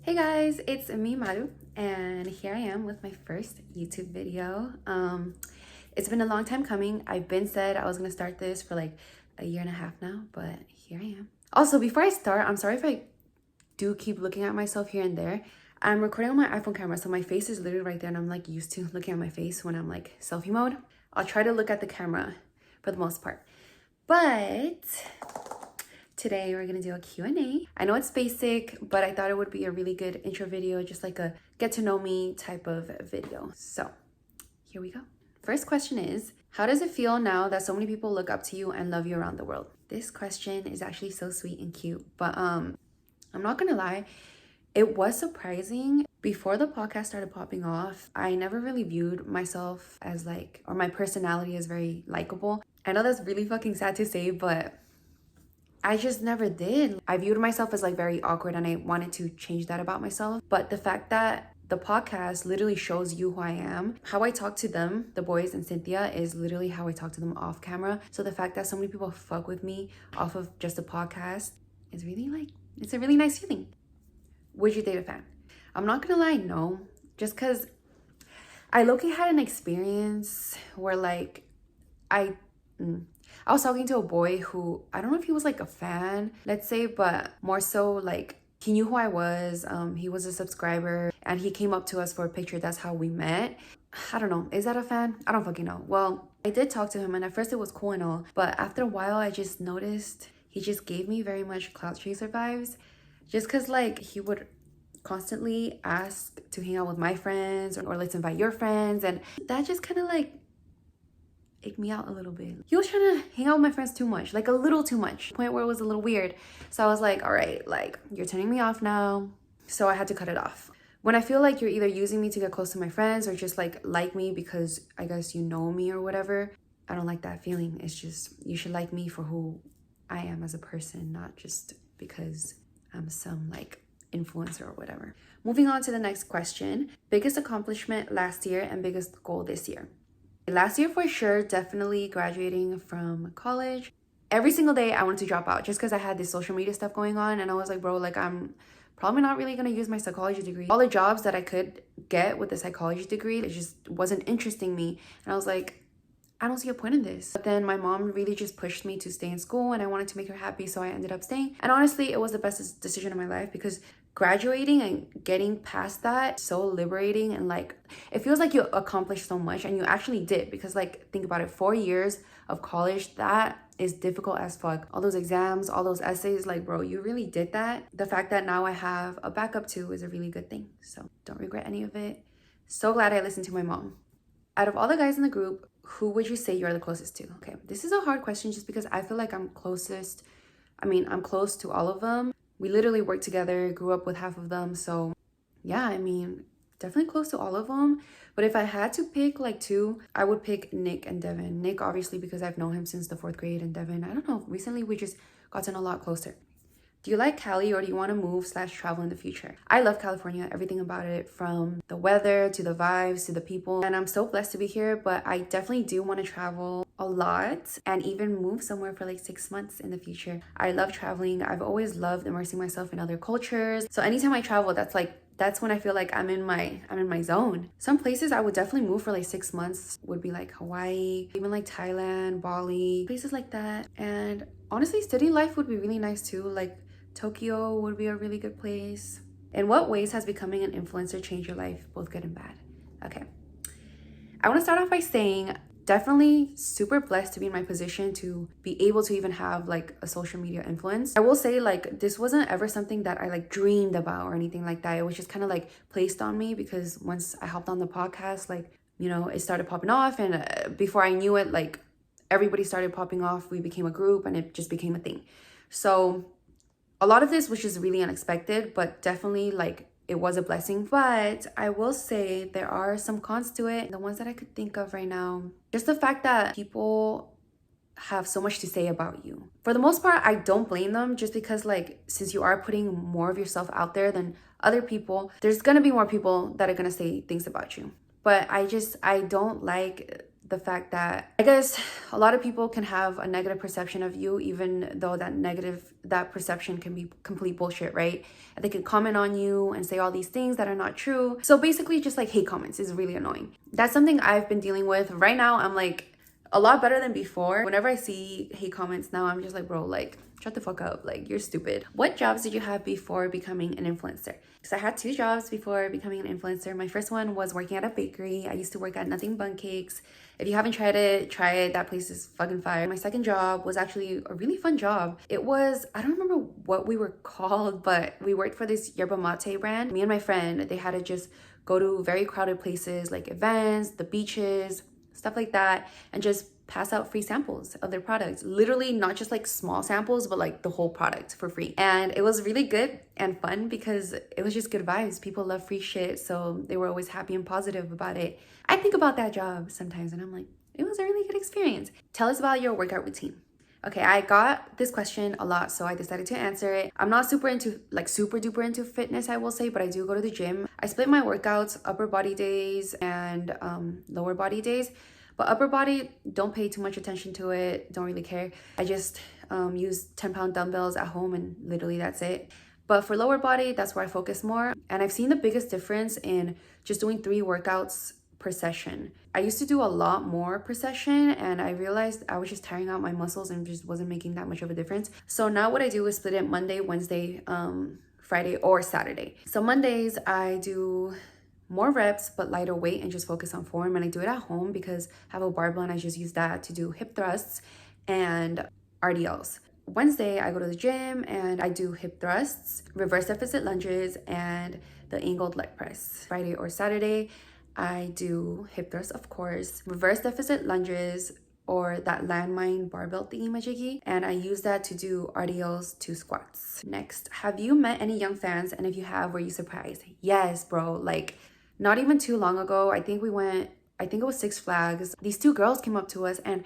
Hey guys, it's me Maru, and here I am with my first YouTube video. It's been a long time coming. I've been said I was gonna start this for like a year and a half now, but here I am. Also, before I start, I'm sorry if I do keep looking at myself here and there. I'm recording on my iPhone camera, so my face is literally right there, and I'm like used to looking at my face when I'm like selfie mode. I'll try to look at the camera for the most part, but today we're gonna do a Q&A. I know it's basic, but I thought it would be a really good intro video, just like a get to know me type of video. So here we go. First question is, how does it feel now that so many people look up to you and love you around the world? This question is actually so sweet and cute, but I'm not gonna lie, it was surprising. Before the podcast started popping off, I never really viewed myself as like, or my personality as very likable. I know that's really fucking sad to say, but I just never did. I viewed myself as like very awkward, and I wanted to change that about myself. But the fact that the podcast literally shows you who I am, how I talk to them, the boys and Cynthia, is literally how I talk to them off camera. So the fact that so many people fuck with me off of just a podcast is really like, it's a really nice feeling. Would you date a fan? I'm not gonna lie, no. Just because I low-key had an experience where like I was talking to a boy who, I don't know if he was like a fan, let's say, but more so like he knew who I was. He was a subscriber and he came up to us for a picture. That's how we met. I don't know. Is that a fan? I don't fucking know. Well, I did talk to him, and at first it was cool and all, but after a while I just noticed he just gave me very much clout chaser vibes, just because like he would constantly ask to hang out with my friends, or let's invite your friends, and that just kind of like icked me out a little bit. He was trying to hang out with my friends too much, like a little too much, point where it was a little weird. So I was like, all right, like you're turning me off now. So I had to cut it off. When I feel like you're either using me to get close to my friends or just like me because I guess you know me or whatever, I don't like that feeling. It's just, you should like me for who I am as a person, not just because I'm some like influencer or whatever. Moving on to the next question. Biggest accomplishment last year and biggest goal this year? Last year for sure, definitely graduating from college. Every single day I wanted to drop out just because I had this social media stuff going on, and I was like, bro, like I'm probably not really gonna use my psychology degree. All the jobs that I could get with the psychology degree, it just wasn't interesting me. And I was like, I don't see a point in this. But then my mom really just pushed me to stay in school, and I wanted to make her happy, so I ended up staying. And honestly, it was the best decision of my life, because graduating and getting past that, so liberating, and like it feels like you accomplished so much, and you actually did, because like think about it, 4 years of college, that is difficult as fuck. All those exams, all those essays, like bro, you really did that. The fact that now I have a backup too is a really good thing, so don't regret any of it. So glad I listened to my mom. Out of all the guys in the group, who would you say you're the closest to? Okay, this is a hard question just because I feel like I'm close to all of them. We literally worked together, grew up with half of them. So yeah, I mean, definitely close to all of them. But if I had to pick like two, I would pick Nick and Devin. Nick, obviously, because I've known him since the 4th grade, and Devin, I don't know, recently we just gotten a lot closer. Do you like Cali, or do you want to move/travel in the future? I love California, everything about it, from the weather to the vibes to the people. And I'm so blessed to be here, but I definitely do want to travel a lot and even move somewhere for like 6 months in the future. I love traveling. I've always loved immersing myself in other cultures. So anytime I travel, that's when I feel like I'm in my zone. Some places I would definitely move for like 6 months would be like Hawaii, even like Thailand, Bali, places like that. And honestly, study life would be really nice too. Like Tokyo would be a really good place. In what ways has becoming an influencer changed your life, both good and bad? Okay, I want to start off by saying definitely super blessed to be in my position to be able to even have like a social media influence. I will say like this wasn't ever something that I like dreamed about or anything like that. It was just kind of like placed on me because once I hopped on the podcast, like, you know, it started popping off, and before I knew it, like everybody started popping off. We became a group and it just became a thing. So a lot of this was just really unexpected, but definitely like it was a blessing. But I will say there are some cons to it. The ones that I could think of right now, just the fact that people have so much to say about you. For the most part, I don't blame them, just because like since you are putting more of yourself out there than other people, there's gonna be more people that are gonna say things about you. But I don't like the fact that I guess a lot of people can have a negative perception of you, even though that perception can be complete bullshit, right? And they can comment on you and say all these things that are not true. So basically just like hate comments is really annoying. That's something I've been dealing with. Right now I'm like a lot better than before. Whenever I see hate comments now, I'm just like, bro, like shut the fuck up, like you're stupid. What jobs did you have before becoming an influencer? So I had 2 jobs before becoming an influencer. My first one was working at a bakery. I used to work at Nothing Bun Cakes. If you haven't tried it, try it. That place is fucking fire. My second job was actually a really fun job. It was, I don't remember what we were called, but we worked for this yerba mate brand. Me and my friend, they had to just go to very crowded places like events, the beaches, stuff like that, and just pass out free samples of their products. Literally not just like small samples, but like the whole product for free. And it was really good and fun because it was just good vibes. People love free shit, so they were always happy and positive about it. I think about that job sometimes and I'm like, it was a really good experience. Tell us about your workout routine. Okay, I got this question a lot, so I decided to answer it. I'm not super duper into fitness, I will say, but I do go to the gym. I split my workouts, upper body days and lower body days. But upper body, don't pay too much attention to it. Don't really care. I just use 10-pound dumbbells at home and literally that's it. But for lower body, that's where I focus more. And I've seen the biggest difference in just doing 3 workouts per session. I used to do a lot more per session and I realized I was just tiring out my muscles and just wasn't making that much of a difference. So now what I do is split it Monday, Wednesday, Friday, or Saturday. So Mondays, I do more reps but lighter weight and just focus on form, and I do it at home because I have a barbell and I just use that to do hip thrusts and RDLs. Wednesday I go to the gym and I do hip thrusts, reverse deficit lunges, and the angled leg press. Friday or Saturday I do hip thrusts, of course, reverse deficit lunges, or that landmine barbell thingy-majiggy, and I use that to do RDLs to squats. Next, have you met any young fans, and if you have, were you surprised? Yes, bro. Like, not even too long ago, I think it was Six Flags. These 2 girls came up to us and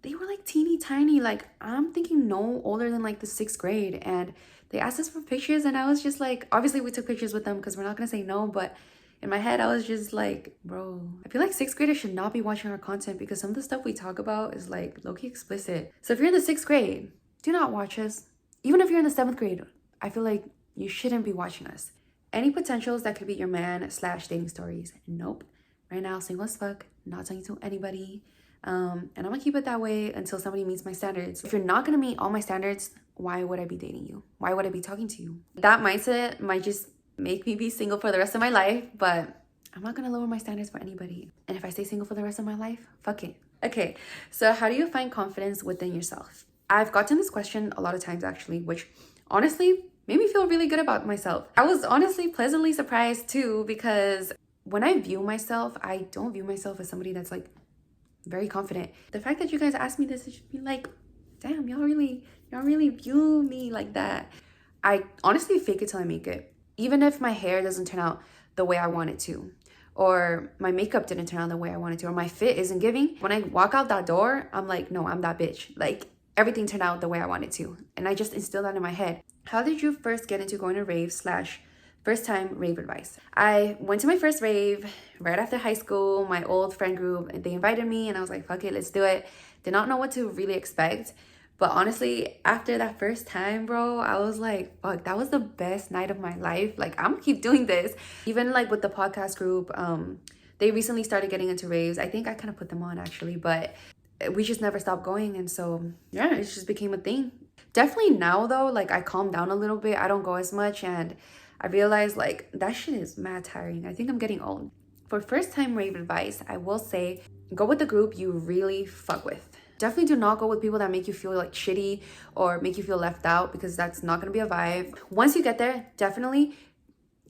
they were like teeny tiny, like I'm thinking no older than like the 6th grade, and they asked us for pictures and I was just like, obviously we took pictures with them because we're not gonna say no, but in my head I was just like, bro, I feel like 6th graders should not be watching our content because some of the stuff we talk about is like low-key explicit. So if you're in the 6th grade, do not watch us. Even if you're in the 7th grade, I feel like you shouldn't be watching us. Any potentials that could be your man / dating stories? Nope. Right now, single as fuck, not talking to anybody. And I'm gonna keep it that way until somebody meets my standards. If you're not gonna meet all my standards, why would I be dating you? Why would I be talking to you? That mindset might just make me be single for the rest of my life, but I'm not gonna lower my standards for anybody. And if I stay single for the rest of my life, fuck it. Okay, so how do you find confidence within yourself? I've gotten this question a lot of times actually, which honestly made me feel really good about myself. I was honestly pleasantly surprised too, because when I view myself, I don't view myself as somebody that's like very confident. The fact that you guys asked me this, it should be like, damn, y'all really view me like that. I honestly fake it till I make it. Even if my hair doesn't turn out the way I want it to, or my makeup didn't turn out the way I wanted to, or my fit isn't giving, when I walk out that door, I'm like, no, I'm that bitch. Like, everything turned out the way I wanted to. And I just instilled that in my head. How did you first get into going to rave / first time rave advice? I went to my first rave right after high school. My old friend group, they invited me and I was like, fuck it, let's do it. Did not know what to really expect. But honestly, after that first time, bro, I was like, fuck, that was the best night of my life. Like, I'm gonna keep doing this. Even like with the podcast group, they recently started getting into raves. I think I kind of put them on actually, but we just never stopped going. And so, yeah, it just became a thing. Definitely now though, like I calmed down a little bit. I don't go as much and I realized like that shit is mad tiring. I think I'm getting old. For first time rave advice, I will say go with the group you really fuck with. Definitely do not go with people that make you feel like shitty or make you feel left out, because that's not going to be a vibe. Once you get there, definitely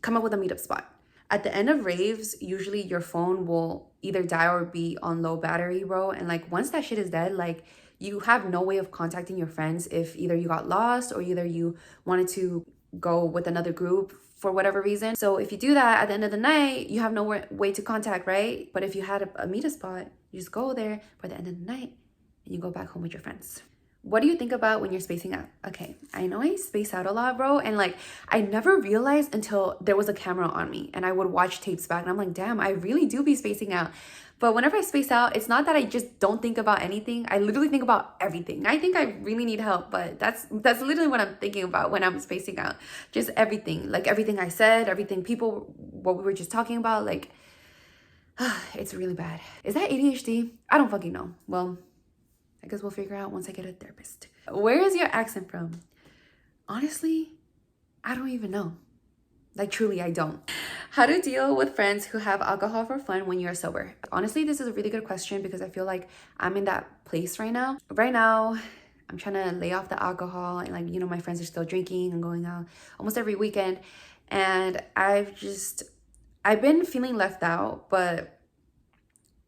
come up with a meetup spot. At the end of raves, usually your phone will either die or be on low battery, bro. And like once that shit is dead, like you have no way of contacting your friends if either you got lost or either you wanted to go with another group for whatever reason. So if you do that at the end of the night, you have no way to contact, right? But if you had a meetup spot, you just go there for the end of the night and you go back home with your friends. What do you think about when you're spacing out? Okay, I know I space out a lot, bro. And like, I never realized until there was a camera on me and I would watch tapes back and I'm like, damn, I really do be spacing out. But whenever I space out, it's not that I just don't think about anything. I literally think about everything. I think I really need help, but that's literally what I'm thinking about when I'm spacing out. Just everything. Like everything I said, everything people, what we were just talking about, like, it's really bad. Is that ADHD? I don't fucking know. Well, I guess we'll figure out once I get a therapist. Where is your accent from? Honestly, I don't even know. Like, truly, I don't. How to deal with friends who have alcohol for fun when you're sober? Honestly, this is a really good question because I feel like I'm in that place right now. Right now, I'm trying to lay off the alcohol and like, you know, my friends are still drinking and going out almost every weekend. And I've been feeling left out, but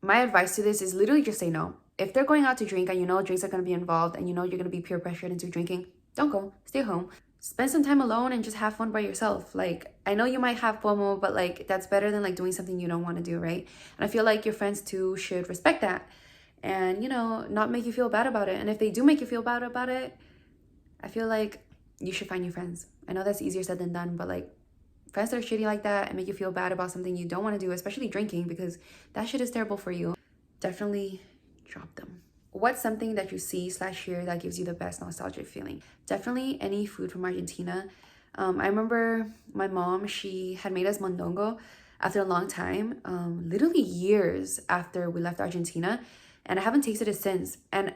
my advice to this is literally just say no. If they're going out to drink and you know drinks are going to be involved and you know you're going to be peer pressured into drinking, don't go. Stay home. Spend some time alone and just have fun by yourself. Like, I know you might have FOMO, but like that's better than like doing something you don't want to do, right? And I feel like your friends too should respect that and, you know, not make you feel bad about it. And if they do make you feel bad about it, I feel like you should find new friends. I know that's easier said than done, but like friends that are shitty like that and make you feel bad about something you don't want to do, especially drinking, because that shit is terrible for you, definitely drop them. What's something that you see/hear that gives you the best nostalgic feeling? Definitely any food from Argentina. I remember my mom, she had made us mondongo after a long time, literally years after we left Argentina, and I haven't tasted it since. And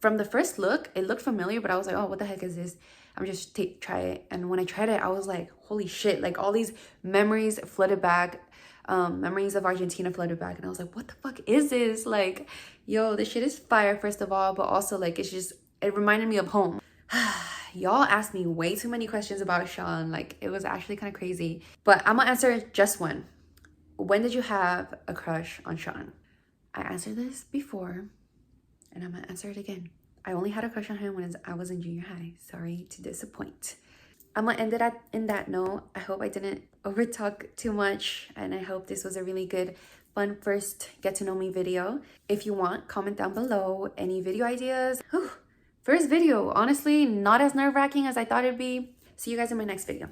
from the first look, it looked familiar, but I was like, oh, what the heck is this? I'm just try it. And when I tried it, I was like, holy shit, like all these memories flooded back. Memories of Argentina flooded back, and I was like, what the fuck is this? Like, yo, this shit is fire, first of all, but also like it reminded me of home. Y'all asked me way too many questions about Sean. Like, it was actually kind of crazy, but I'm gonna answer just one. When did you have a crush on Sean? I answered this before and I'm gonna answer it again. I only had a crush on him when I was in junior high. Sorry to disappoint. I'm gonna end it in that note. I hope I didn't overtalk too much, and I hope this was a really good, fun first get to know me video. If you want, comment down below any video ideas. Whew. First video, honestly, not as nerve-wracking as I thought it'd be. See you guys in my next video.